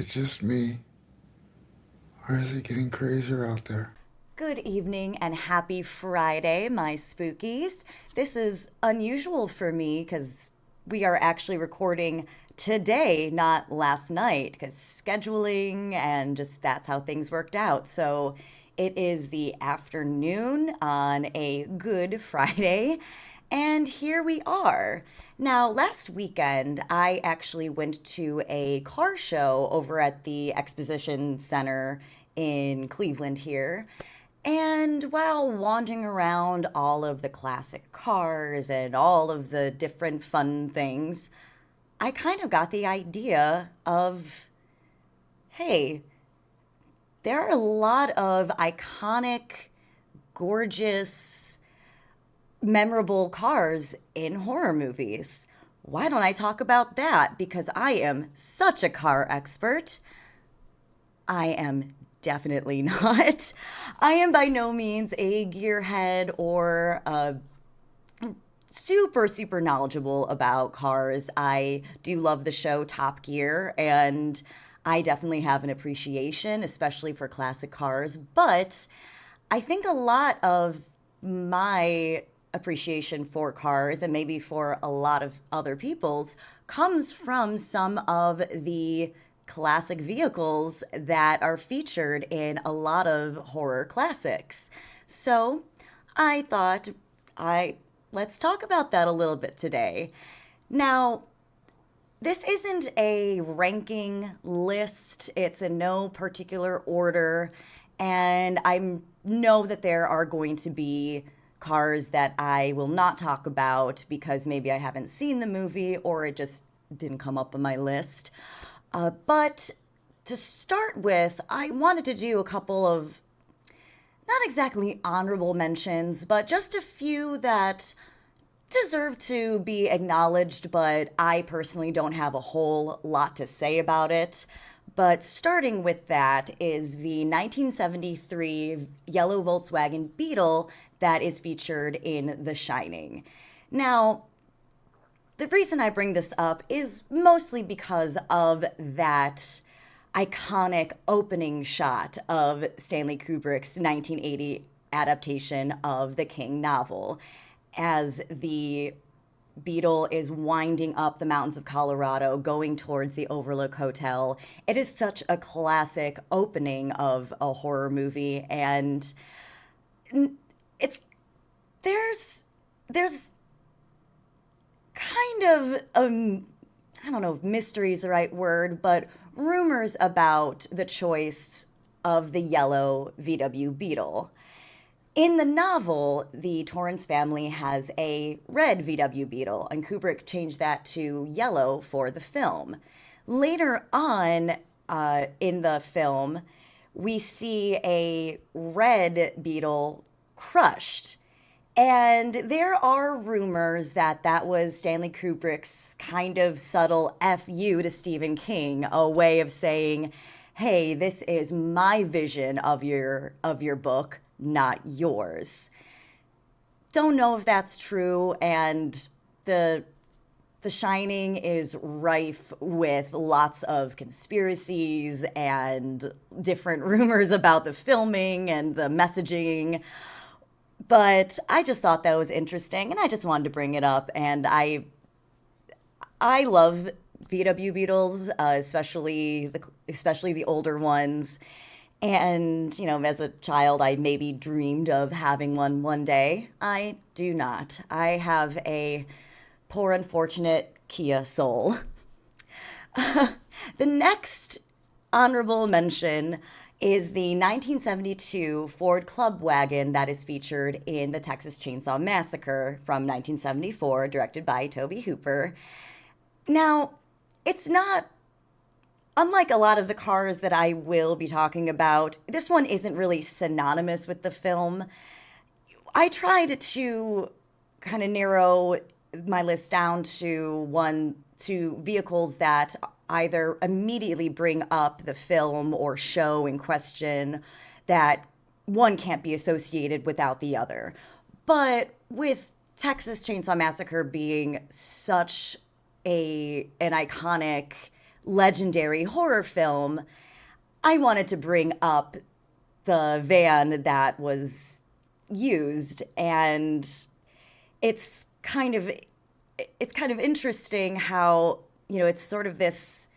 just me? Or is it getting crazier out there? Good evening and happy Friday, my spookies. This is unusual for me because we are actually recording today, not last night, because scheduling and just that's how things worked out. So it is the afternoon on a good Friday, and here we are. Now, last weekend, I actually went to a car show over at the Exposition Center in Cleveland here. And while wandering around all of the classic cars and all of the different fun things, I kind of got the idea of hey, there are a lot of iconic, gorgeous, memorable cars in horror movies. Why don't I talk about that? Because I am such a car expert. I am definitely not. I am by no means a gearhead or super knowledgeable about cars. I do love the show Top Gear, and I definitely have an appreciation, especially for classic cars. But I think a lot of my appreciation for cars, and maybe for a lot of other people's, comes from some of the classic vehicles that are featured in a lot of horror classics. So I thought I let's talk about that a little bit today. Now, this isn't a ranking list. It's in no particular order. And I know that there are going to be cars that I will not talk about because maybe I haven't seen the movie or it just didn't come up on my list. But to start with, I wanted to do a couple of not exactly honorable mentions, but just a few that deserve to be acknowledged, but I personally don't have a whole lot to say about it. But starting with that is the 1973 yellow Volkswagen Beetle that is featured in The Shining. Now, the reason I bring this up is mostly because of that iconic opening shot of Stanley Kubrick's 1980 adaptation of the King novel as the Beetle is winding up the mountains of Colorado going towards the Overlook Hotel. It is such a classic opening of a horror movie, and it's there's kind of I don't know if mystery is the right word, but rumors about the choice of the yellow VW Beetle. In the novel, the Torrance family has a red VW Beetle, and Kubrick changed that to yellow for the film. Later on in the film, we see a red Beetle crushed. And there are rumors that that was Stanley Kubrick's kind of subtle FU to Stephen King, a way of saying, "Hey, this is my vision of your book, not yours." Don't know if that's true, and the Shining is rife with lots of conspiracies and different rumors about the filming and the messaging. But I just thought that was interesting, and I just wanted to bring it up. And I love VW Beetles, especially the older ones. And as a child, I maybe dreamed of having one day. I do not. I have a poor, unfortunate Kia Soul. The next honorable mention is the 1972 Ford Club wagon that is featured in the Texas Chainsaw Massacre from 1974, directed by Tobe Hooper. Now, it's not unlike a lot of the cars that I will be talking about. This one isn't really synonymous with the film. I tried to kind of narrow my list down to vehicles that either immediately bring up the film or show in question, that one can't be associated without the other. But with Texas Chainsaw Massacre being such an iconic legendary horror film, I wanted to bring up the van that was used, and it's kind of it's kind of interesting how, it's sort of this,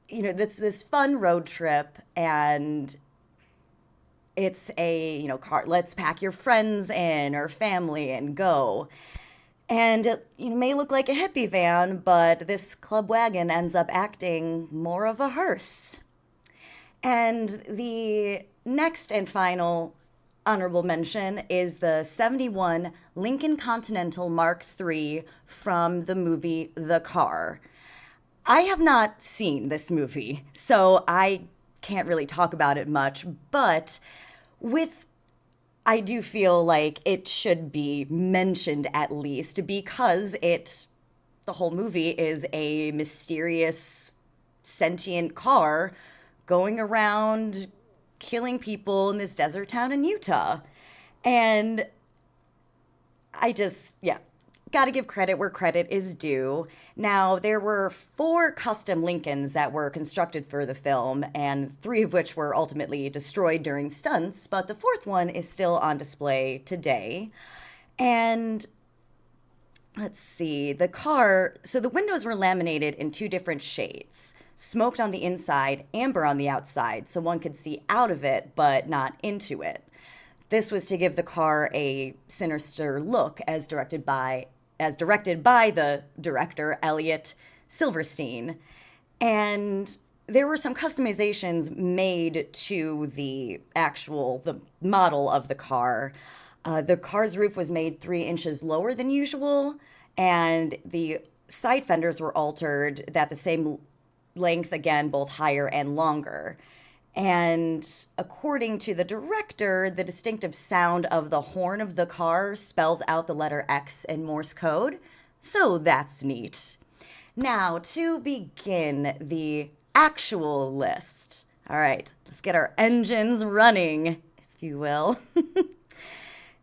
this fun road trip, and it's a, car, let's pack your friends in or family and go. And it, may look like a hippie van, but this club wagon ends up acting more of a hearse. And the next and final honorable mention is the 71 Lincoln Continental Mark III from the movie The Car. I have not seen this movie, so I can't really talk about it much, but with I do feel like it should be mentioned at least because the whole movie is a mysterious sentient car going around killing people in this desert town in Utah. And yeah, got to give credit where credit is due. Now, there were 4 custom Lincolns that were constructed for the film, and 3 of which were ultimately destroyed during stunts, but the 4th one is still on display today. And let's see, so the windows were laminated in 2 different shades, smoked on the inside, amber on the outside, so one could see out of it, but not into it. This was to give the car a sinister look as directed by the director, Elliot Silverstein. And there were some customizations made to the model of the car. The car's roof was made 3 inches lower than usual, and the side fenders were altered that the same length, again, both higher and longer. And according to the director, the distinctive sound of the horn of the car spells out the letter X in Morse code. So that's neat. Now, to begin the actual list. All right, let's get our engines running, if you will.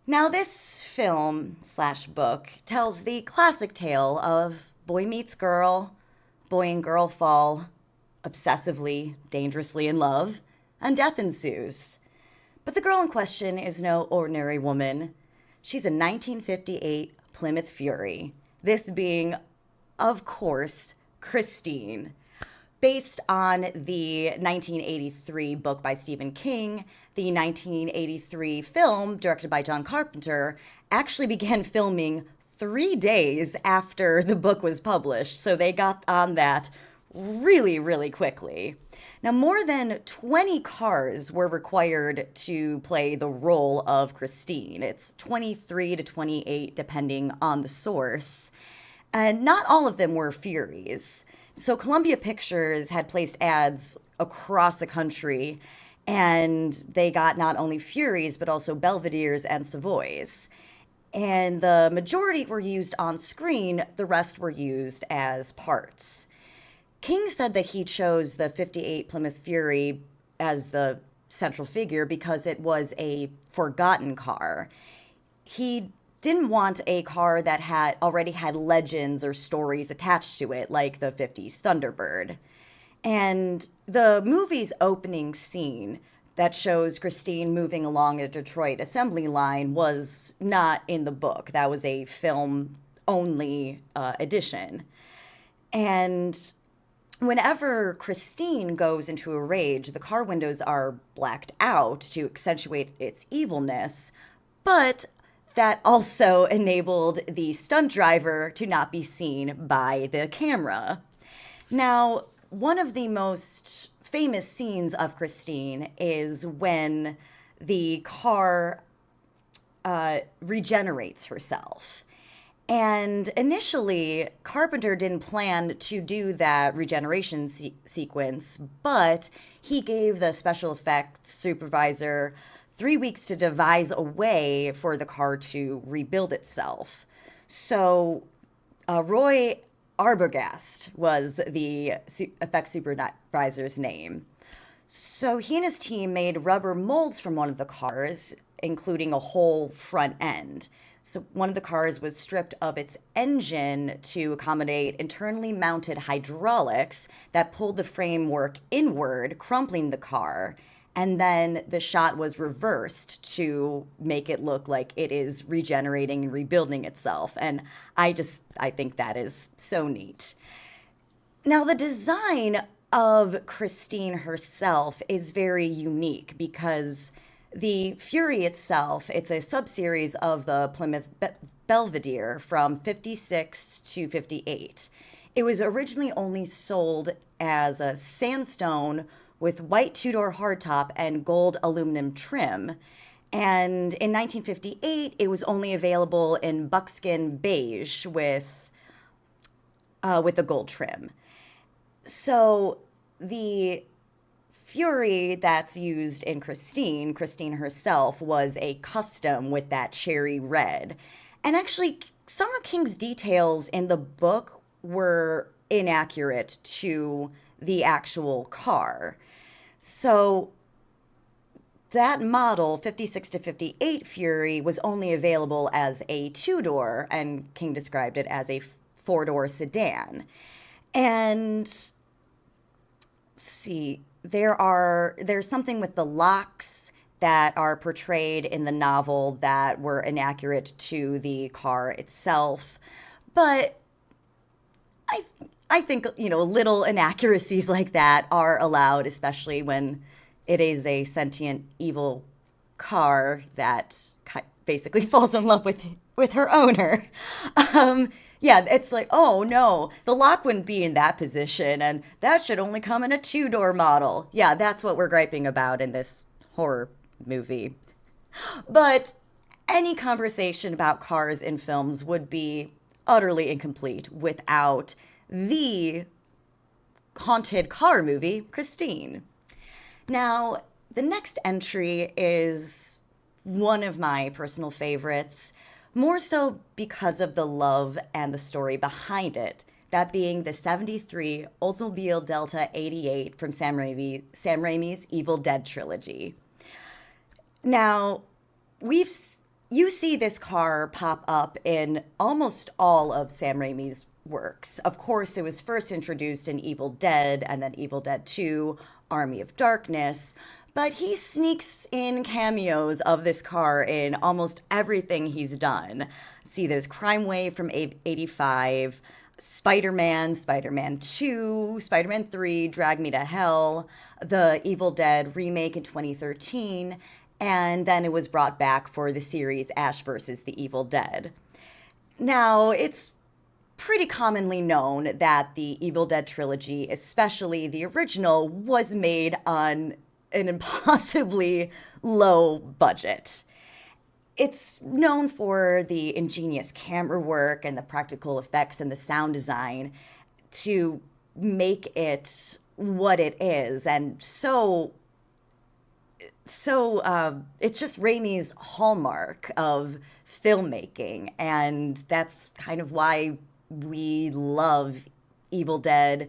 Now, this film/book tells the classic tale of boy meets girl, boy and girl fall obsessively, dangerously in love, and death ensues. But the girl in question is no ordinary woman. She's a 1958 Plymouth Fury, this being, of course, Christine. Based on the 1983 book by Stephen King, the 1983 film, directed by John Carpenter, actually began filming 3 days after the book was published, so they got on that really, really quickly. Now, more than 20 cars were required to play the role of Christine. It's 23 to 28, depending on the source. And not all of them were Furies. So Columbia Pictures had placed ads across the country, and they got not only Furies, but also Belvederes and Savoys. And the majority were used on screen, the rest were used as parts. King said that he chose the 58 Plymouth Fury as the central figure because it was a forgotten car. He didn't want a car that already had legends or stories attached to it, like the 50s Thunderbird. And the movie's opening scene that shows Christine moving along a Detroit assembly line was not in the book. That was a film-only edition. And whenever Christine goes into a rage, the car windows are blacked out to accentuate its evilness, but that also enabled the stunt driver to not be seen by the camera. Now, one of the most famous scenes of Christine is when the car regenerates herself. And initially, Carpenter didn't plan to do that regeneration sequence, but he gave the special effects supervisor 3 weeks to devise a way for the car to rebuild itself. So Roy Arbogast was the effects supervisor's name. So he and his team made rubber molds from one of the cars, including a whole front end. So one of the cars was stripped of its engine to accommodate internally mounted hydraulics that pulled the framework inward, crumpling the car. And then the shot was reversed to make it look like it is regenerating and rebuilding itself. And I think that is so neat. Now, the design of Christine herself is very unique because the Fury itself, it's a subseries of the Plymouth Belvedere from 56 to 58. It was originally only sold as a sandstone with white two-door hardtop and gold aluminum trim. And in 1958, it was only available in buckskin beige with a gold trim. So the Fury that's used in Christine herself was a custom with that cherry red. And actually, some of King's details in the book were inaccurate to the actual car. So that model, 56 to 58 Fury, was only available as a two-door, and King described it as a four-door sedan. And let's see, there's something with the locks that are portrayed in the novel that were inaccurate to the car itself. But I I think, little inaccuracies like that are allowed, especially when it is a sentient evil car that basically falls in love with her owner. Yeah, it's like, oh no, the lock wouldn't be in that position, and that should only come in a two-door model. Yeah, that's what we're griping about in this horror movie. But any conversation about cars in films would be utterly incomplete without the haunted car movie, Christine. Now, the next entry is one of my personal favorites, more so because of the love and the story behind it, that being the 73 Oldsmobile Delta 88 from Sam Raimi's Evil Dead trilogy. Now, you see this car pop up in almost all of Sam Raimi's works. Of course, it was first introduced in Evil Dead and then Evil Dead 2, Army of Darkness, but he sneaks in cameos of this car in almost everything he's done. See, there's Crime Wave from 85, Spider-Man, Spider-Man 2, Spider-Man 3, Drag Me to Hell, the Evil Dead remake in 2013, and then it was brought back for the series Ash vs. the Evil Dead. Now, it's pretty commonly known that the Evil Dead trilogy, especially the original, was made on an impossibly low budget. It's known for the ingenious camera work and the practical effects and the sound design to make it what it is, and it's just Raimi's hallmark of filmmaking, and that's kind of why we love Evil Dead,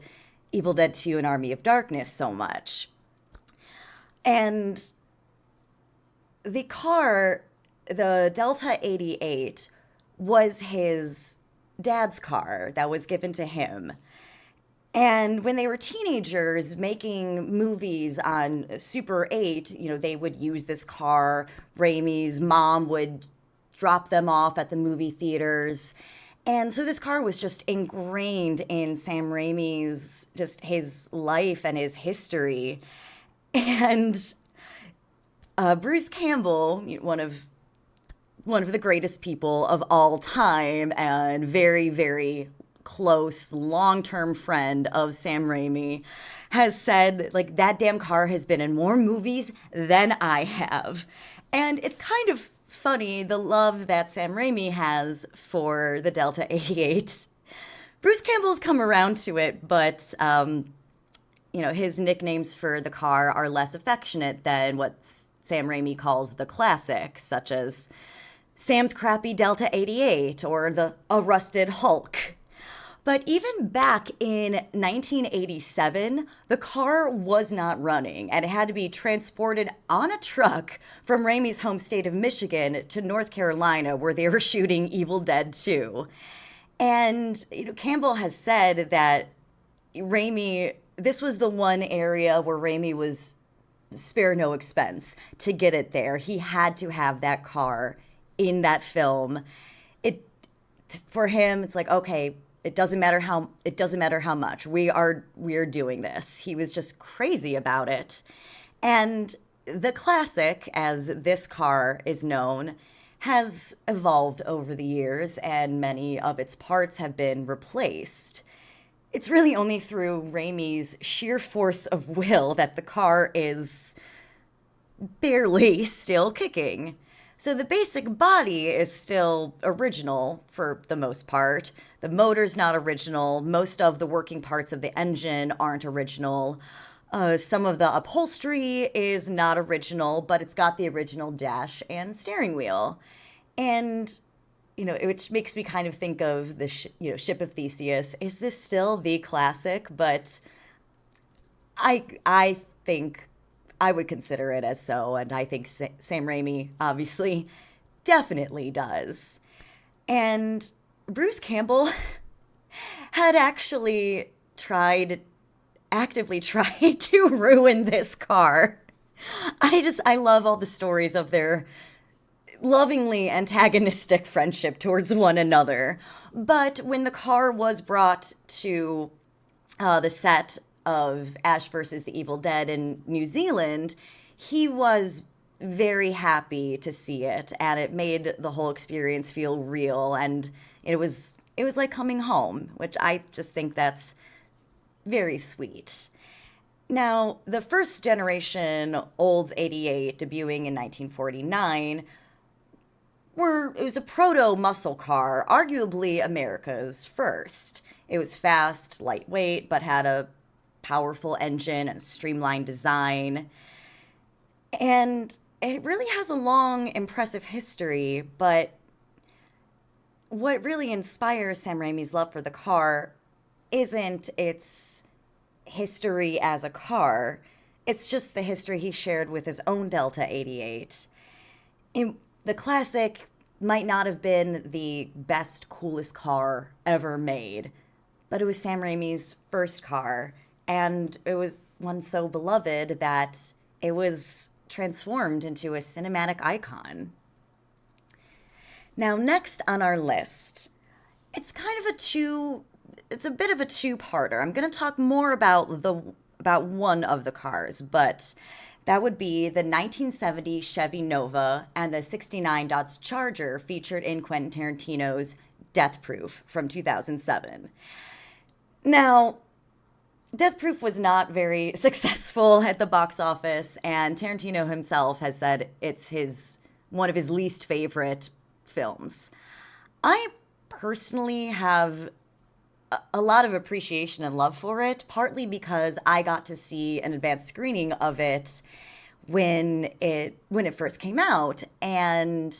Evil Dead 2, and Army of Darkness so much. And the car, the Delta 88, was his dad's car that was given to him. And when they were teenagers making movies on Super 8, they would use this car. Raimi's mom would drop them off at the movie theaters. And so this car was just ingrained in Sam Raimi's, just his life and his history. And Bruce Campbell, one of the greatest people of all time and very, very close, long-term friend of Sam Raimi, has said, like, that damn car has been in more movies than I have. And it's kind of funny, the love that Sam Raimi has for the Delta 88. Bruce Campbell's come around to it, but his nicknames for the car are less affectionate than what Sam Raimi calls the classics, such as Sam's crappy Delta 88 or a rusted Hulk. But even back in 1987, the car was not running and it had to be transported on a truck from Raimi's home state of Michigan to North Carolina where they were shooting Evil Dead 2. And Campbell has said that Raimi, this was the one area where Raimi was spare no expense to get it there. He had to have that car in that film. It For him, it's like, okay, it doesn't matter how much we are doing this. He was just crazy about it. And the classic, as this car is known, has evolved over the years and many of its parts have been replaced. It's really only through Raimi's sheer force of will that the car is barely still kicking. So the basic body is still original for the most part. The motor's not original. Most of the working parts of the engine aren't original. Some of the upholstery is not original, but it's got the original dash and steering wheel. And which makes me kind of think of the Ship of Theseus. Is this still the classic? But I think I would consider it as so, and I think Sam Raimi obviously definitely does. And Bruce Campbell had actually actively tried to ruin this car. I love all the stories of their lovingly antagonistic friendship towards one another. But when the car was brought to the set of Ash versus the Evil Dead in New Zealand, he was very happy to see it, and it made the whole experience feel real, and it was like coming home, which I just think that's very sweet. Now, the first generation Olds 88 debuting in 1949 it was a proto muscle car, arguably America's first. It was fast, lightweight, but had a powerful engine and streamlined design. And it really has a long, impressive history, but what really inspires Sam Raimi's love for the car isn't its history as a car. It's just the history he shared with his own Delta 88. The classic might not have been the best, coolest car ever made, but it was Sam Raimi's first car, and it was one so beloved that it was transformed into a cinematic icon. Now, next on our list, it's a bit of a two-parter. I'm going to talk more about one of the cars, but that would be the 1970 Chevy Nova and the 69 Dodge Charger featured in Quentin Tarantino's Death Proof from 2007. Now, Death Proof was not very successful at the box office, and Tarantino himself has said it's one of his least favorite films. I personally have a lot of appreciation and love for it, partly because I got to see an advanced screening of it when it first came out, and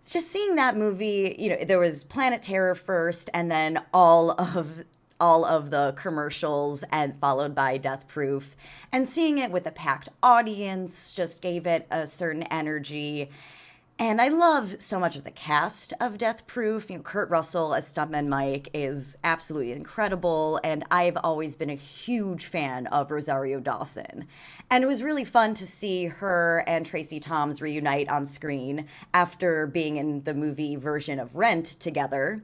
just seeing that movie, there was Planet Terror first, and then all of the commercials, and followed by Death Proof, and seeing it with a packed audience just gave it a certain energy. And I love so much of the cast of Death Proof. Kurt Russell as Stuntman Mike is absolutely incredible, and I've always been a huge fan of Rosario Dawson. And it was really fun to see her and Tracy Toms reunite on screen after being in the movie version of Rent together.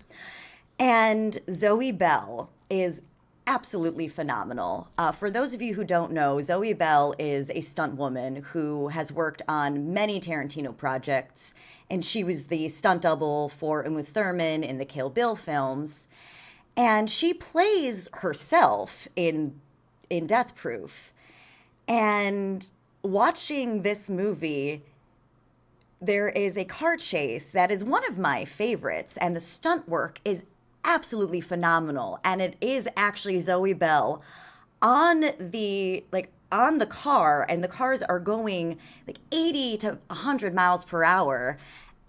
And Zoe Bell is absolutely phenomenal. For those of you who don't know, Zoe Bell is a stunt woman who has worked on many Tarantino projects, and she was the stunt double for Uma Thurman in the Kill Bill films. And she plays herself in Death Proof. And watching this movie, there is a car chase that is one of my favorites, and the stunt work is absolutely phenomenal, and it is actually Zoe Bell on the car, and the cars are going like 80 to 100 miles per hour,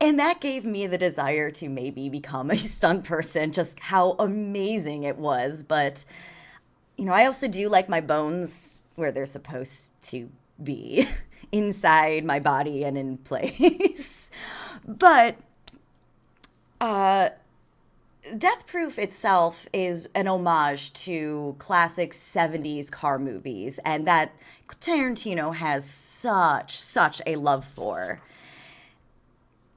And that gave me the desire to maybe become a stunt person, just how amazing it was. But, I also do like my bones where they're supposed to be inside my body and in place. But Death Proof itself is an homage to classic 70s car movies, and that Tarantino has such a love for.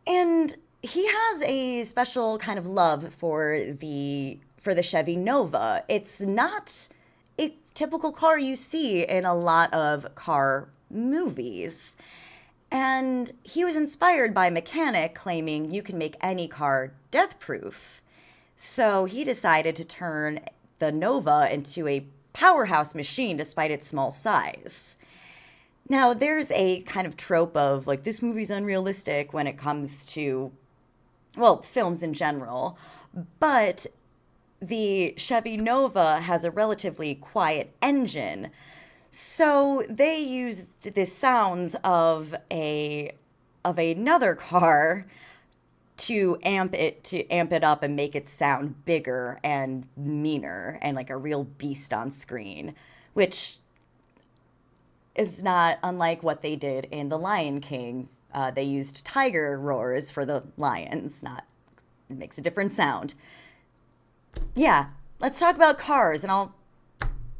And he has a special kind of love for the Chevy Nova. It's not a typical car you see in a lot of car movies. And he was inspired by a mechanic claiming you can make any car death proof. So he decided to turn the Nova into a powerhouse machine despite its small size. Now, there's a kind of trope of like, this movie's unrealistic when it comes to, well, films in general. But the Chevy Nova has a relatively quiet engine. So they used the sounds of another car to amp it up and make it sound bigger and meaner and like a real beast on screen, which is not unlike what they did in The Lion King. They used tiger roars for the lions. Not It makes a different sound. Yeah, let's talk about cars, and I'll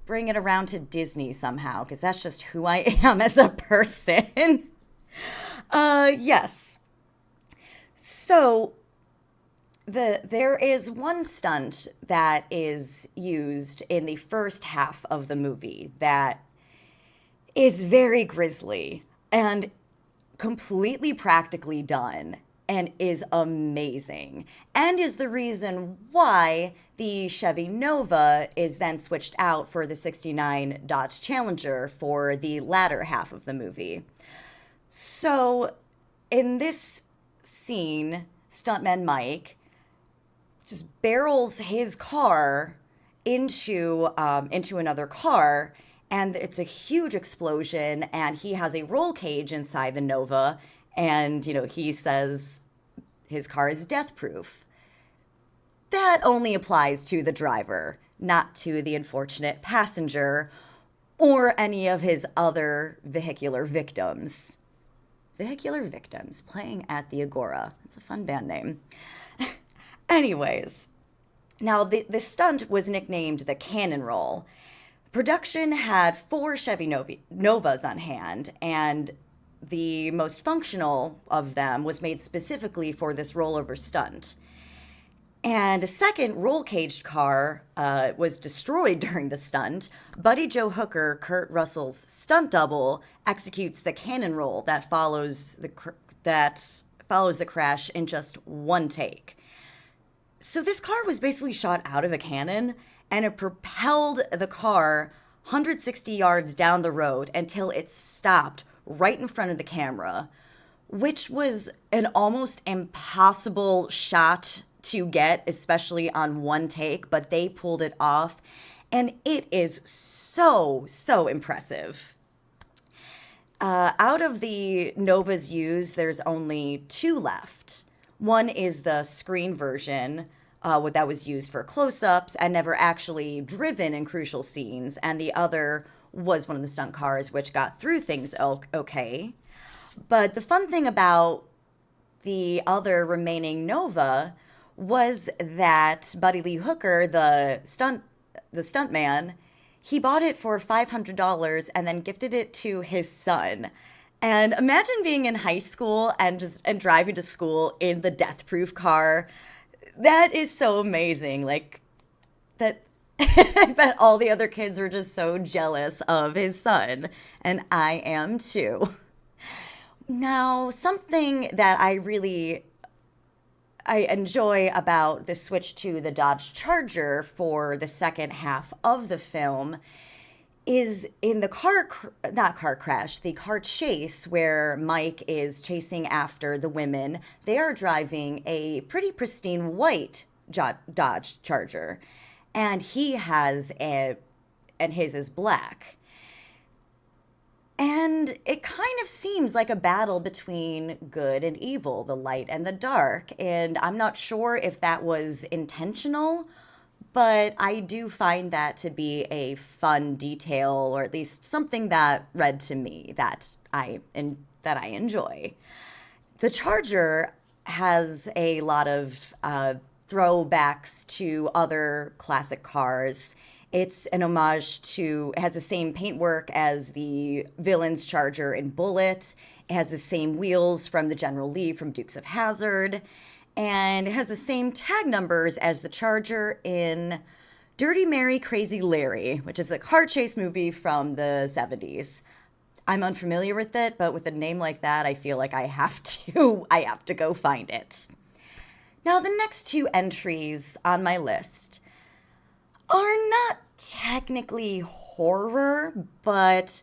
bring it around to Disney somehow because that's just who I am as a person. Yes. So there is one stunt that is used in the first half of the movie that is very grisly and completely practically done and is amazing, and is the reason why the Chevy Nova is then switched out for the 69 Dodge Challenger for the latter half of the movie. So in this scene, stuntman Mike just barrels his car into another car, and it's a huge explosion, and he has a roll cage inside the Nova, and he says his car is death proof. That only applies to the driver, not to the unfortunate passenger or any of his other vehicular victims. Vehicular Victims, playing at the Agora. It's a fun band name. Anyways, now the stunt was nicknamed the Cannon Roll. Production had 4 Chevy Novas on hand, and the most functional of them was made specifically for this rollover stunt. And a second roll-caged car was destroyed during the stunt. Buddy Joe Hooker, Kurt Russell's stunt double, executes the cannon roll that follows the crash in just one take. So this car was basically shot out of a cannon, and it propelled the car 160 yards down the road until it stopped right in front of the camera, which was an almost impossible shot to get, especially on one take, but they pulled it off, and it is so impressive. Out of the Novas used, there's only 2 left. One is the screen version, that was used for close-ups and never actually driven in crucial scenes, and the other was one of the stunt cars, which got through things okay. But the fun thing about the other remaining Nova was that Buddy Lee Hooker, the stuntman, he bought it for $500 and then gifted it to his son. And imagine being in high school and driving to school in the death proof car. That is so amazing. Like that I bet all the other kids were just so jealous of his son, and I am too. Now, something that I enjoy about the switch to the Dodge Charger for the second half of the film is in the the car chase where Mike is chasing after the women. They are driving a pretty pristine white Dodge Charger, and his is black. And And it kind of seems like a battle between good and evil, the light and the dark. And I'm not sure if that was intentional, but I do find that to be a fun detail, or at least something that read to me that I enjoy. The Charger has a lot of throwbacks to other classic cars. It's an homage to, it has the same paintwork as the villain's Charger in Bullet. It has the same wheels from the General Lee from Dukes of Hazzard. And it has the same tag numbers as the Charger in Dirty Mary Crazy Larry, which is a car chase movie from the 70s. I'm unfamiliar with it, but with a name like that, I feel like I have to go find it. Now, the next two entries on my list are not technically horror, but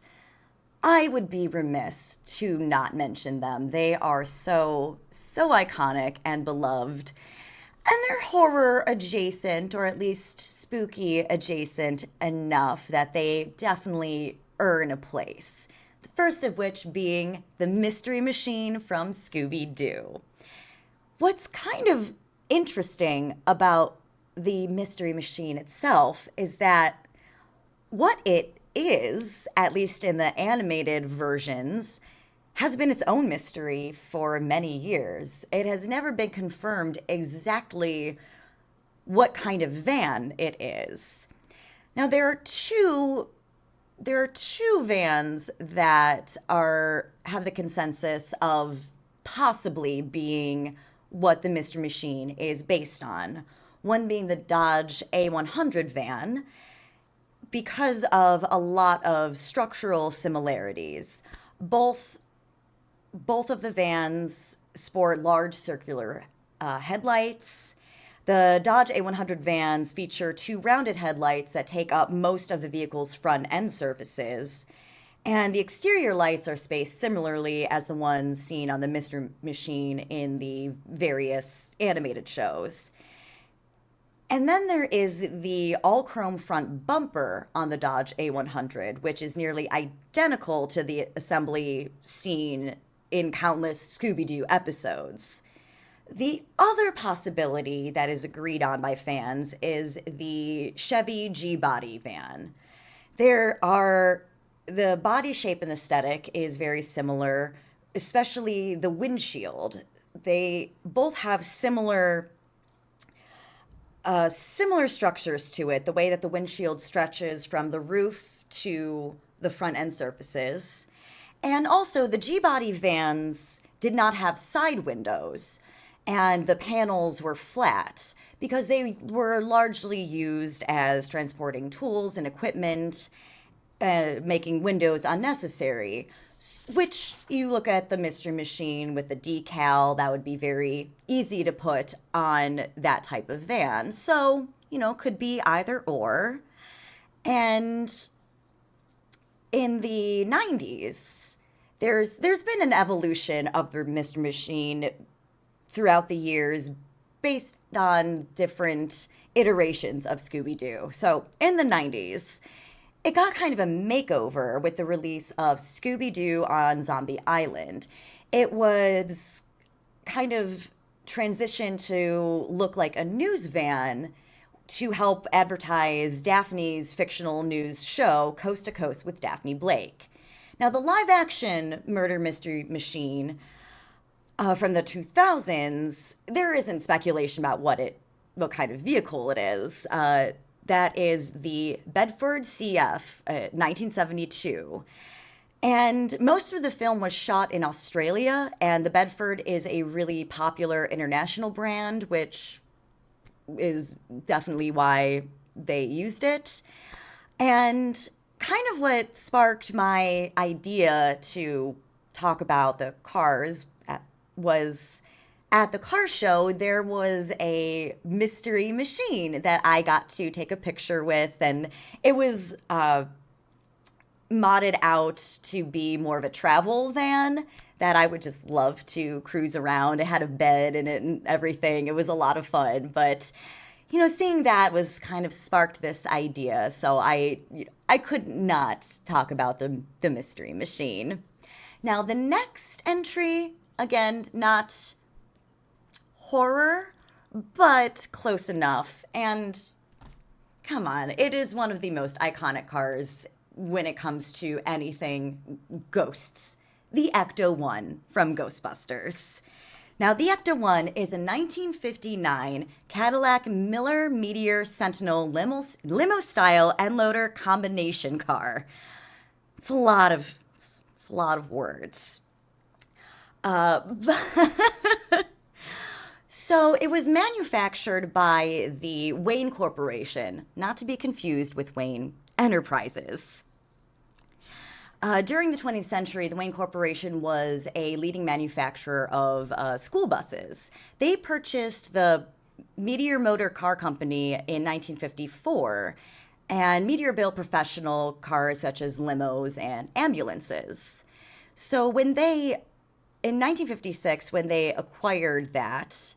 I would be remiss to not mention them. They are so iconic and beloved. And they're horror adjacent, or at least spooky adjacent enough that they definitely earn a place. The first of which being the Mystery Machine from Scooby Doo. What's kind of interesting about the Mystery Machine itself is that what it is, at least in the animated versions, has been its own mystery for many years. It has never been confirmed exactly what kind of van it is. Now there are two vans that have the consensus of possibly being what the Mystery Machine is based on. One being the Dodge A100 van, because of a lot of structural similarities. Both of the vans sport large circular headlights. The Dodge A100 vans feature two rounded headlights that take up most of the vehicle's front end surfaces. And the exterior lights are spaced similarly as the ones seen on the Mystery Machine in the various animated shows. And then there is the all-chrome front bumper on the Dodge A100, which is nearly identical to the assembly seen in countless Scooby-Doo episodes. The other possibility that is agreed on by fans is the Chevy G-Body van. The body shape and aesthetic is very similar, especially the windshield. They both have similar structures to it, the way that the windshield stretches from the roof to the front end surfaces. And also, the G-Body vans did not have side windows, and the panels were flat because they were largely used as transporting tools and equipment, making windows unnecessary. Which you look at the Mystery Machine with the decal, that would be very easy to put on that type of van. So, could be either or. And in the 90s, there's been an evolution of the Mystery Machine throughout the years based on different iterations of Scooby-Doo. So in the 90s, it got kind of a makeover with the release of Scooby-Doo on Zombie Island. It was kind of transitioned to look like a news van to help advertise Daphne's fictional news show, Coast to Coast with Daphne Blake. Now, the live-action Murder Mystery Machine from the 2000s, there isn't speculation about what kind of vehicle it is. That is the Bedford CF, 1972. And most of the film was shot in Australia, and the Bedford is a really popular international brand, which is definitely why they used it. And kind of what sparked my idea to talk about the cars was at the car show, there was a mystery machine that I got to take a picture with, and it was modded out to be more of a travel van that I would just love to cruise around. It had a bed in it and everything. It was a lot of fun, but seeing that was kind of sparked this idea. So I could not talk about the Mystery Machine. Now, the next entry, again, not horror, but close enough. And come on, it is one of the most iconic cars when it comes to anything ghosts. The Ecto-1 from Ghostbusters. Now, the Ecto-1 is a 1959 Cadillac Miller Meteor Sentinel limo-style end-loader combination car. It's a lot of words. So it was manufactured by the Wayne Corporation, not to be confused with Wayne Enterprises. During the 20th century, the Wayne Corporation was a leading manufacturer of school buses. They purchased the Meteor Motor Car Company in 1954, and Meteor built professional cars such as limos and ambulances. So in 1956, when they acquired that,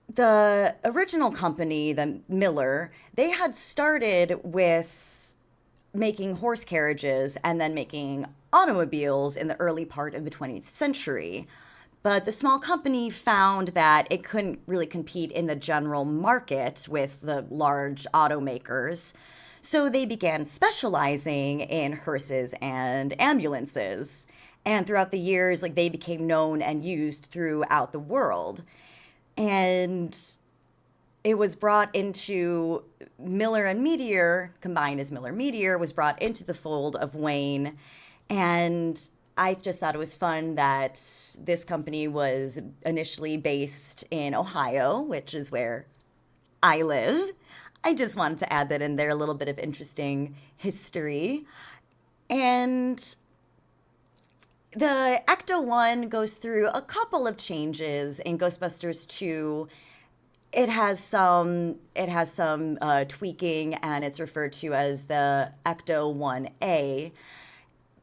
the original company, the Miller, they had started with making horse carriages and then making automobiles in the early part of the 20th century. But the small company found that it couldn't really compete in the general market with the large automakers. So they began specializing in hearses and ambulances. And throughout the years, they became known and used throughout the world. And it was brought into Miller and Meteor, combined as Miller Meteor, was brought into the fold of Wayne. And I just thought it was fun that this company was initially based in Ohio, which is where I live. I just wanted to add that in there, a little bit of interesting history. And the Ecto-1 goes through a couple of changes in Ghostbusters 2. It has some tweaking, and it's referred to as the Ecto-1A.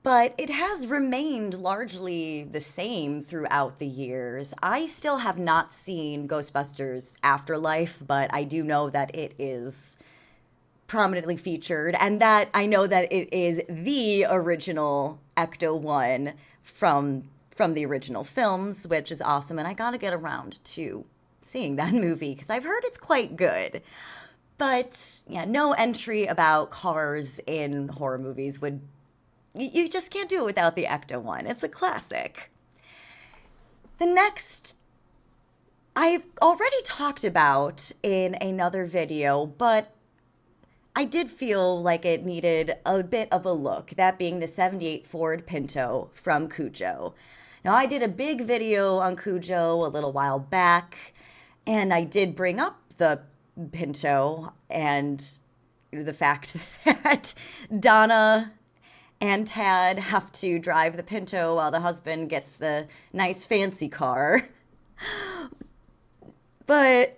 But it has remained largely the same throughout the years. I still have not seen Ghostbusters Afterlife, but I do know that it is prominently featured, and that I know that it is the original Ecto-1 from the original films, which is awesome. And I gotta get around to seeing that movie because I've heard it's quite good. But yeah, no entry about cars in horror movies would, you just can't do it without the Ecto-1. It's a classic. The next, I've already talked about in another video, but I did feel like it needed a bit of a look, that being the 78 Ford Pinto from Cujo. Now, I did a big video on Cujo a little while back, and I did bring up the Pinto and the fact that Donna and Tad have to drive the Pinto while the husband gets the nice fancy car. But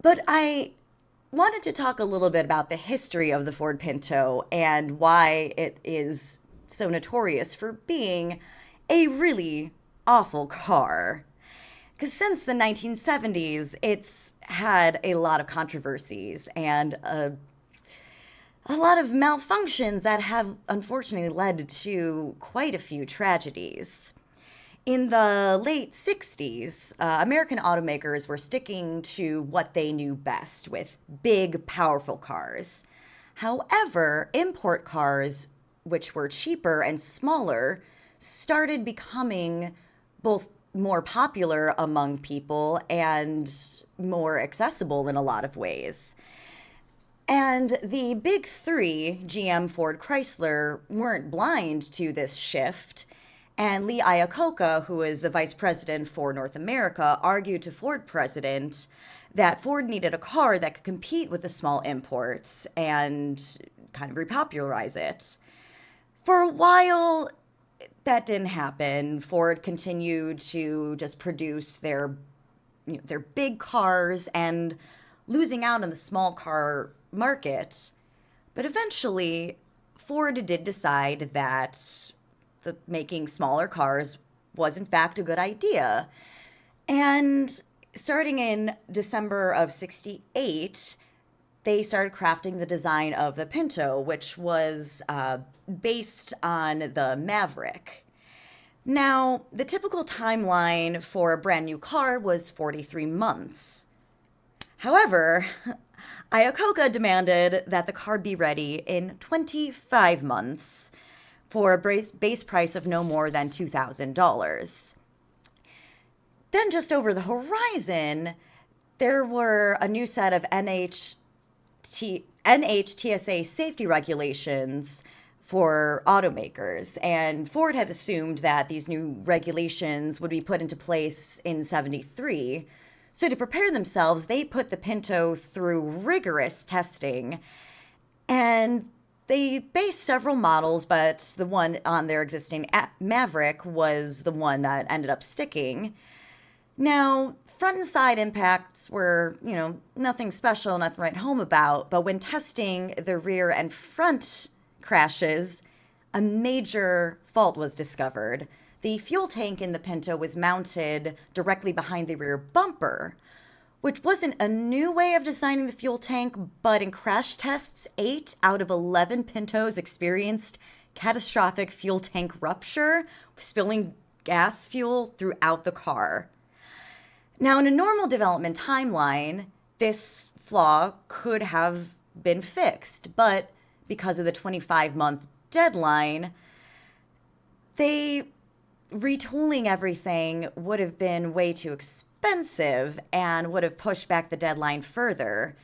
But I wanted to talk a little bit about the history of the Ford Pinto and why it is so notorious for being a really awful car. Because since the 1970s, it's had a lot of controversies and a lot of malfunctions that have unfortunately led to quite a few tragedies. In the late 60s, American automakers were sticking to what they knew best with big, powerful cars. However, import cars, which were cheaper and smaller, started becoming both more popular among people and more accessible in a lot of ways. And the big three, GM, Ford, Chrysler, weren't blind to this shift. And Lee Iacocca, who is the vice president for North America, argued to Ford president that Ford needed a car that could compete with the small imports and kind of repopularize it. For a while, that didn't happen. Ford continued to just produce their big cars and losing out on the small car market. But eventually, Ford did decide that making smaller cars was in fact a good idea. And Starting in December of 68, they started crafting the design of the Pinto, which was based on the Maverick. Now, the typical timeline for a brand new car was 43 months. However, Iacocca demanded that the car be ready in 25 months for a base price of no more than $2,000. Then, just over the horizon, there were a new set of NHTSA safety regulations for automakers. And Ford had assumed that these new regulations would be put into place in 73. So, to prepare themselves, they put the Pinto through rigorous testing. And they based several models, but the one on their existing Maverick was the one that ended up sticking. Now, front and side impacts were, nothing special, nothing to write home about, but when testing the rear and front crashes, a major fault was discovered. The fuel tank in the Pinto was mounted directly behind the rear bumper, which wasn't a new way of designing the fuel tank, but in crash tests, 8 out of 11 Pintos experienced catastrophic fuel tank rupture, spilling gas fuel throughout the car. Now, in a normal development timeline, this flaw could have been fixed, but because of the 25-month deadline, retooling everything would have been way too expensive and would have pushed back the deadline further.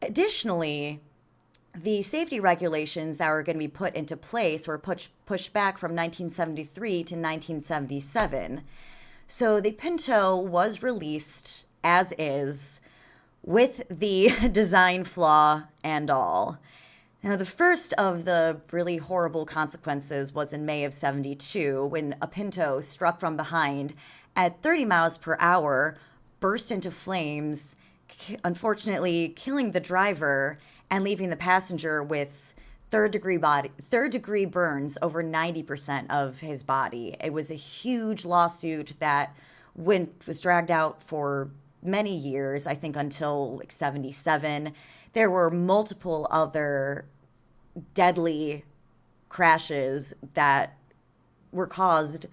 Additionally, the safety regulations that were going to be put into place were pushed back from 1973 to 1977. So the Pinto was released as is with the design flaw and all. Now, the first of the really horrible consequences was in May of 72 when a Pinto struck from behind at 30 miles per hour, burst into flames, unfortunately killing the driver and leaving the passenger with third degree burns over 90% of his body. It was a huge lawsuit that was dragged out for many years, I think until like 77. There were multiple other deadly crashes that were caused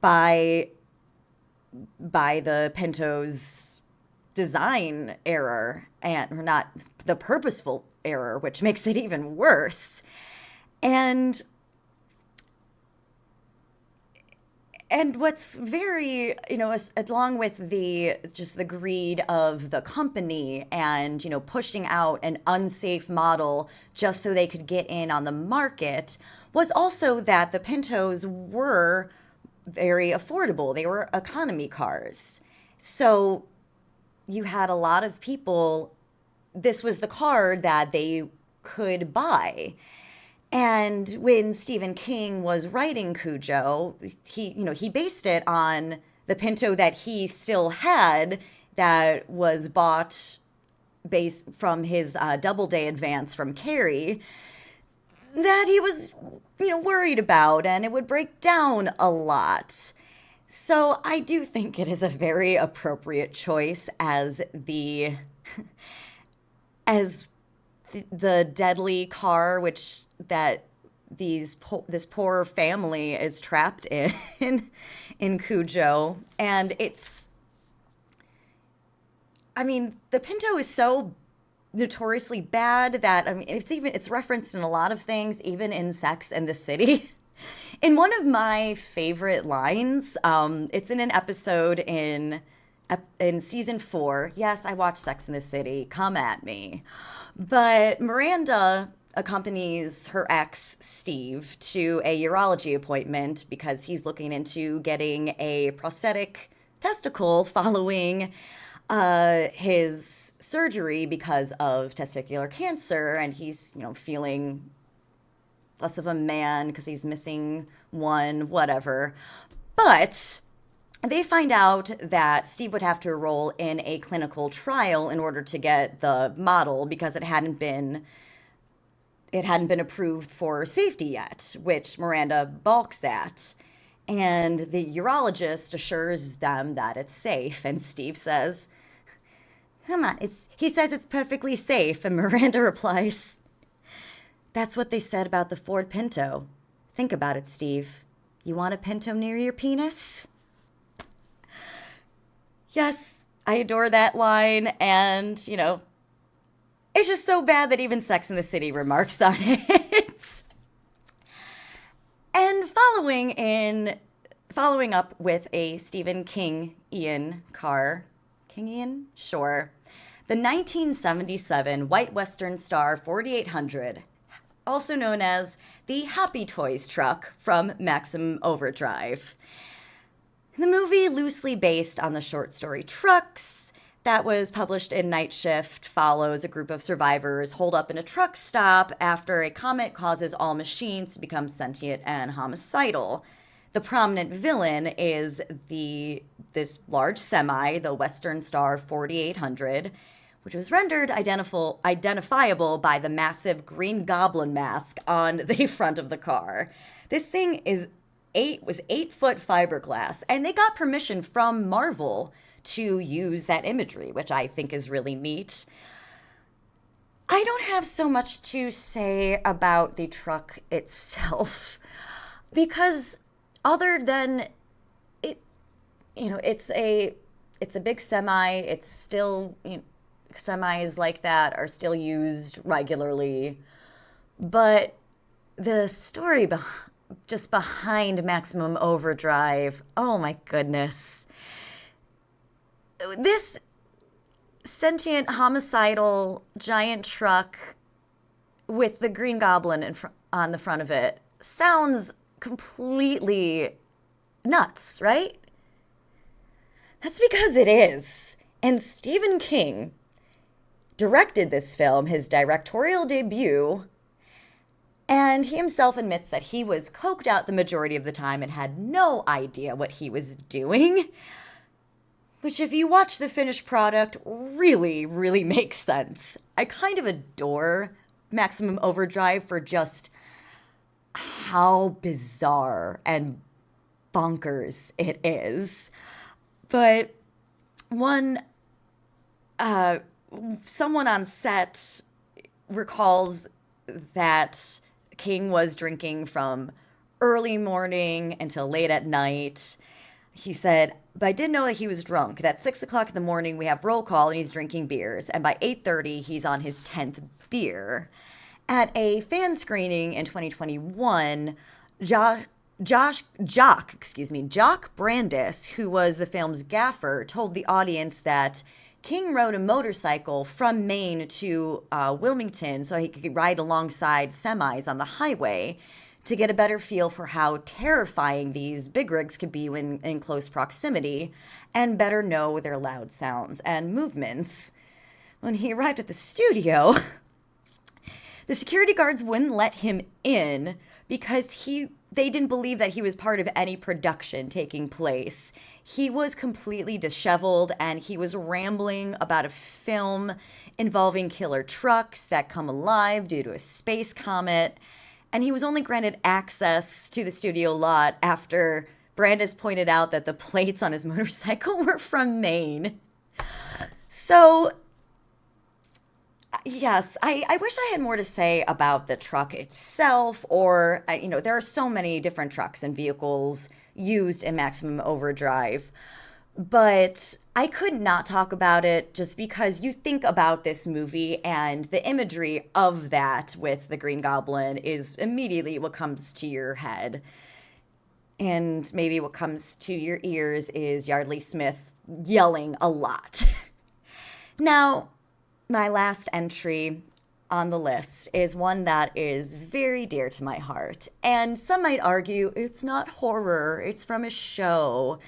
by the Pinto's design error, or not the purposeful error, which makes it even worse. And what's very, along with the greed of the company and, pushing out an unsafe model just so they could get in on the market, was also that the Pintos were very affordable. They were economy cars. So you had a lot of people, this was the car that they could buy. And when Stephen King was writing Cujo, he based it on the Pinto that he still had that was bought based from his Doubleday advance from Carrie, that he was, worried about, and it would break down a lot. So I do think it is a very appropriate choice as the deadly car that this poor family is trapped in Cujo. And the Pinto is so notoriously bad that it's referenced in a lot of things, even in Sex and the City. In one of my favorite lines, it's in an episode in season 4. Yes, I watch Sex and the City. Come at me. But Miranda accompanies her ex, Steve, to a urology appointment because he's looking into getting a prosthetic testicle following his surgery because of testicular cancer. And he's, feeling less of a man because he's missing one, whatever. But they find out that Steve would have to enroll in a clinical trial in order to get the model because it hadn't been approved for safety yet, which Miranda balks at. And the urologist assures them that it's safe. And Steve says, come on, he says it's perfectly safe. And Miranda replies, that's what they said about the Ford Pinto. Think about it, Steve. You want a Pinto near your penis? Yes, I adore that line. And, it's just so bad that even Sex and the City remarks on it. And following up with a Stephen King Ian car. King Ian? Sure. The 1977 White Western Star 4800, also known as the Happy Toys truck from Maximum Overdrive. The movie, loosely based on the short story Trucks, that was published in Night Shift, follows a group of survivors holed up in a truck stop after a comet causes all machines to become sentient and homicidal. The prominent villain is this large semi, the Western Star 4800, which was rendered identifiable by the massive Green Goblin mask on the front of the car. This thing was 8-foot fiberglass, and they got permission from Marvel to use that imagery, which I think is really neat. I don't have so much to say about the truck itself because other than it's a big semi. It's still, semis like that are still used regularly, but the story just behind Maximum Overdrive, oh my goodness. This sentient, homicidal, giant truck with the Green Goblin on the front of it sounds completely nuts, right? That's because it is. And Stephen King directed this film, his directorial debut, and he himself admits that he was coked out the majority of the time and had no idea what he was doing. Which, if you watch the finished product, really, really makes sense. I kind of adore Maximum Overdrive for just how bizarre and bonkers it is. But someone on set recalls that King was drinking from early morning until late at night. He said, but I didn't know that he was drunk. At 6 o'clock in the morning, we have roll call and he's drinking beers. And by 8:30, he's on his 10th beer. At a fan screening in 2021, Jock Brandis, who was the film's gaffer, told the audience that King rode a motorcycle from Maine to Wilmington so he could ride alongside semis on the highway to get a better feel for how terrifying these big rigs could be when in close proximity and better know their loud sounds and movements. When he arrived at the studio, the security guards wouldn't let him in because they didn't believe that he was part of any production taking place. He was completely disheveled and he was rambling about a film involving killer trucks that come alive due to a space comet. And he was only granted access to the studio lot after Brandis pointed out that the plates on his motorcycle were from Maine. So, yes, I wish I had more to say about the truck itself, or, there are so many different trucks and vehicles used in Maximum Overdrive. But I could not talk about it just because you think about this movie and the imagery of that with the Green Goblin is immediately what comes to your head. And maybe what comes to your ears is Yardley Smith yelling a lot. Now, my last entry on the list is one that is very dear to my heart. And some might argue it's not horror, it's from a show.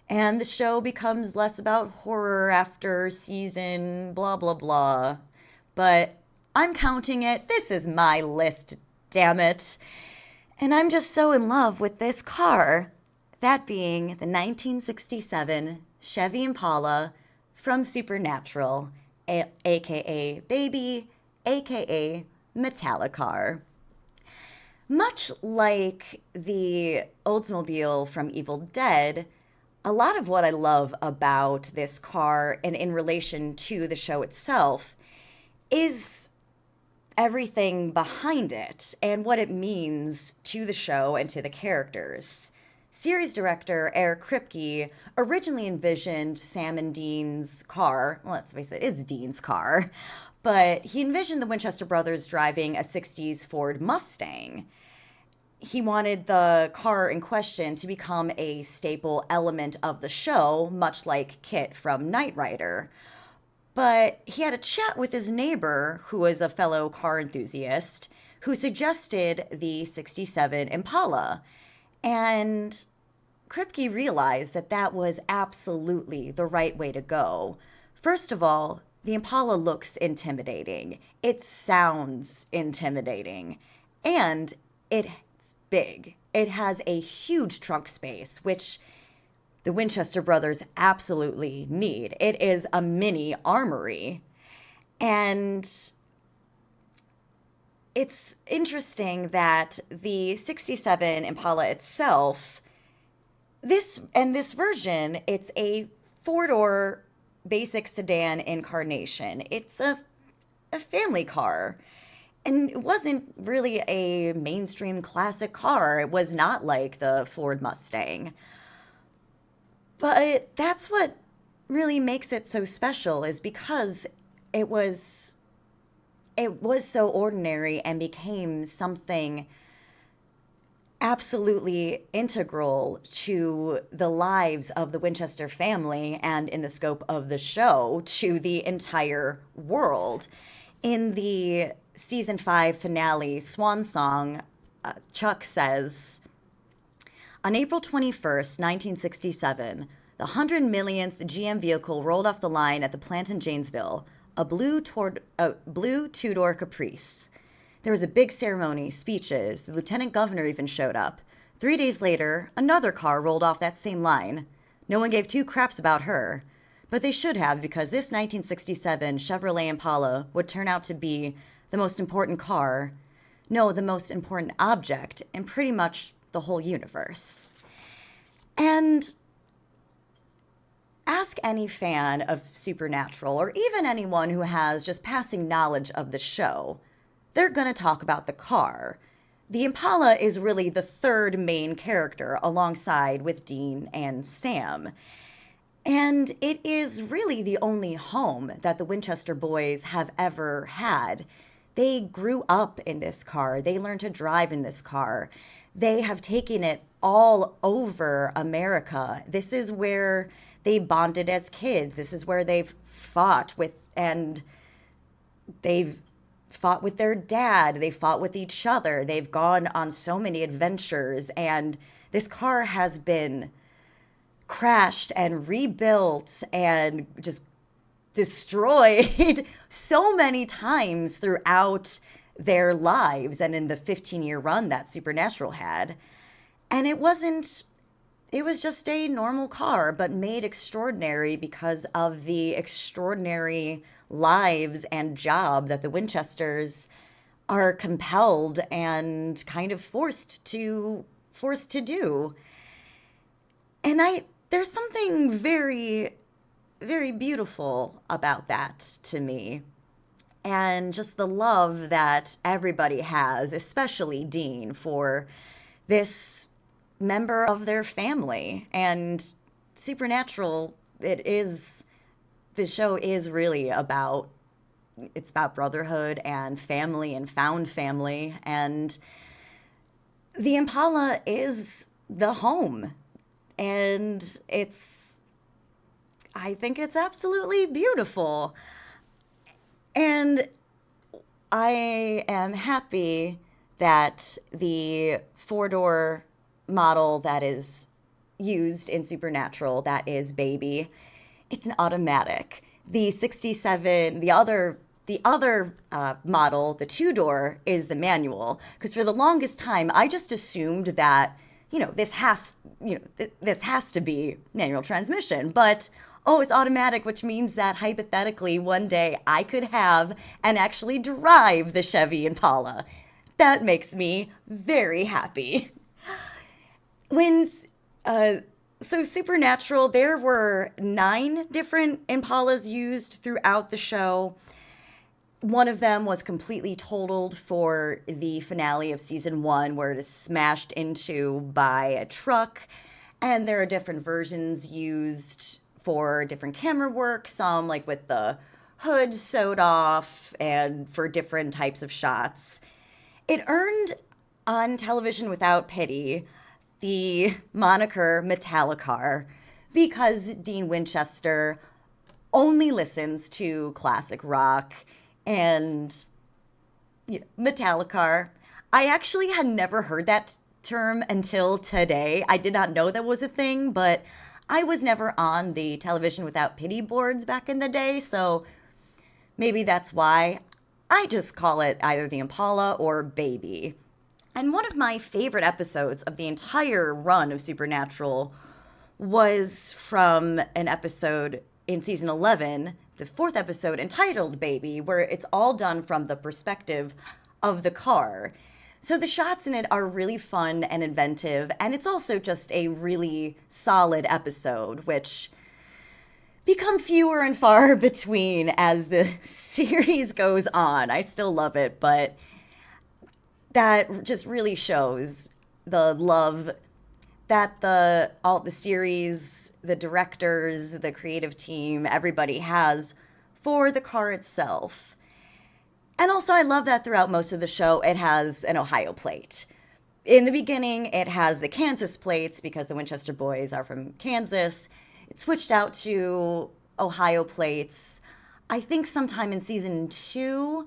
And the show becomes less about horror after season blah, blah, blah. But I'm counting it. This is my list, damn it. And I'm just so in love with this car. That being the 1967 Chevy Impala from Supernatural, a.k.a. Baby, a.k.a. Metallicar. Much like the Oldsmobile from Evil Dead, a lot of what I love about this car and in relation to the show itself is everything behind it and what it means to the show and to the characters. Series director Eric Kripke originally envisioned Sam and Dean's car. Well, let's face it, it's Dean's car. But he envisioned the Winchester brothers driving a 60s Ford Mustang. He wanted the car in question to become a staple element of the show, much like Kit from Knight Rider. But he had a chat with his neighbor, who was a fellow car enthusiast, who suggested the 67 Impala. And Kripke realized that that was absolutely the right way to go. First of all, the Impala looks intimidating. It sounds intimidating. And it's big. It has a huge trunk space, which the Winchester brothers absolutely need. It is a mini armory. And it's interesting that the 67 Impala itself, this version, it's a four-door basic sedan incarnation. It's a family car. And it wasn't really a mainstream classic car. It was not like the Ford Mustang. But that's what really makes it so special is because it was so ordinary and became something absolutely integral to the lives of the Winchester family and in the scope of the show to the entire world. In the season 5 finale swan song, Chuck says, on April 21st, 1967, the 100 millionth GM vehicle rolled off the line at the plant in Janesville, a blue two-door Caprice. There was a big ceremony, speeches. The lieutenant governor even showed up. 3 days later, another car rolled off that same line. No one gave two craps about her. But they should have, because this 1967 Chevrolet Impala would turn out to be the most important car, no, the most important object in pretty much the whole universe. And ask any fan of Supernatural, or even anyone who has just passing knowledge of the show, they're going to talk about the car. The Impala is really the third main character alongside with Dean and Sam. And it is really the only home that the Winchester boys have ever had. They grew up in this car. They learned to drive in this car. They have taken it all over America. This is where they bonded as kids. This is where they've fought with, and they've fought with their dad. They fought with each other. They've gone on so many adventures. And this car has been crashed and rebuilt and just destroyed so many times throughout their lives and in the 15-year run that Supernatural had. And it was just a normal car, but made extraordinary because of the extraordinary lives and job that the Winchesters are compelled and kind of forced to do. And there's something very, very beautiful about that to me. And just the love that everybody has, especially Dean, for this member of their family. And Supernatural, the show is really about, it's about brotherhood and family and found family. And the Impala is the home. And I think it's absolutely beautiful. And I am happy that the four-door model that is used in Supernatural, that is Baby, it's an automatic. The 67, the other model, the two-door, is the manual. Because for the longest time, I just assumed that this has to be manual transmission, but it's automatic, which means that hypothetically one day I could have and actually drive the Chevy Impala. That makes me very happy. When so Supernatural, there were 9 different Impalas used throughout the show. One of them was completely totaled for the finale of season 1, where it is smashed into by a truck. And there are different versions used for different camera work, some like with the hood sewed off and for different types of shots. It earned on Television Without Pity the moniker Metallicar because Dean Winchester only listens to classic rock and Metallicar. I actually had never heard that term until today. I did not know that was a thing, but I was never on the Television Without Pity boards back in the day, so maybe that's why. I just call it either the Impala or Baby. And one of my favorite episodes of the entire run of Supernatural was from an episode in season 11, the 4th episode entitled Baby, where it's all done from the perspective of the car. So the shots in it are really fun and inventive, and it's also just a really solid episode, which become fewer and far between as the series goes on. I still love it, but that just really shows the love that the series, the directors, the creative team, everybody has for the car itself. And also I love that throughout most of the show it has an Ohio plate. In the beginning it has the Kansas plates because the Winchester boys are from Kansas. It switched out to Ohio plates, I think sometime in season 2.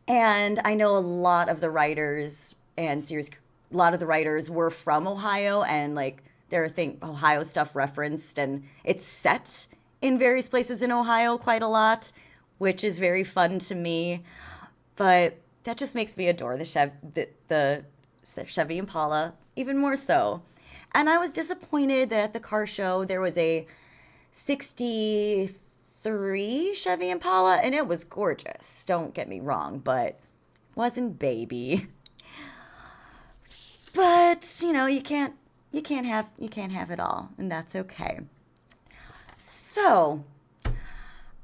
And I know a lot of the writers and series, a lot of the writers were from Ohio, and like there are Ohio stuff referenced, and it's set in various places in Ohio quite a lot, which is very fun to me. But that just makes me adore the Chevy Impala even more so. And I was disappointed that at the car show there was a 63 Chevy Impala, and it was gorgeous. Don't get me wrong, but wasn't Baby. But you can't have it all, and that's okay. So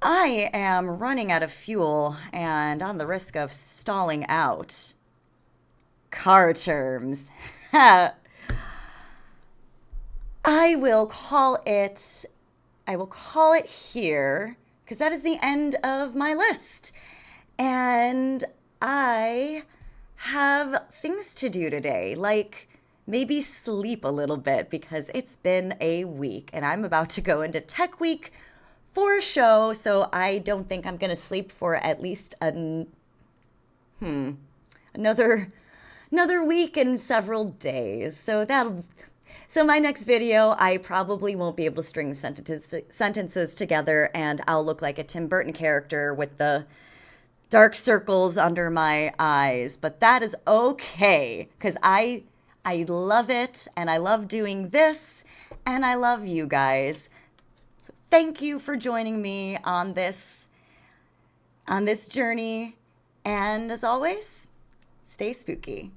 I am running out of fuel and on the risk of stalling out. Car terms. I will call it here because that is the end of my list. And I have things to do today, like maybe sleep a little bit because it's been a week and I'm about to go into Tech Week for a show, so I don't think I'm going to sleep for at least another week and several days. So my next video, I probably won't be able to string sentences together, and I'll look like a Tim Burton character with the dark circles under my eyes. But that is okay, because I love it, and I love doing this, and I love you guys. So thank you for joining me on this journey, and as always, stay spooky.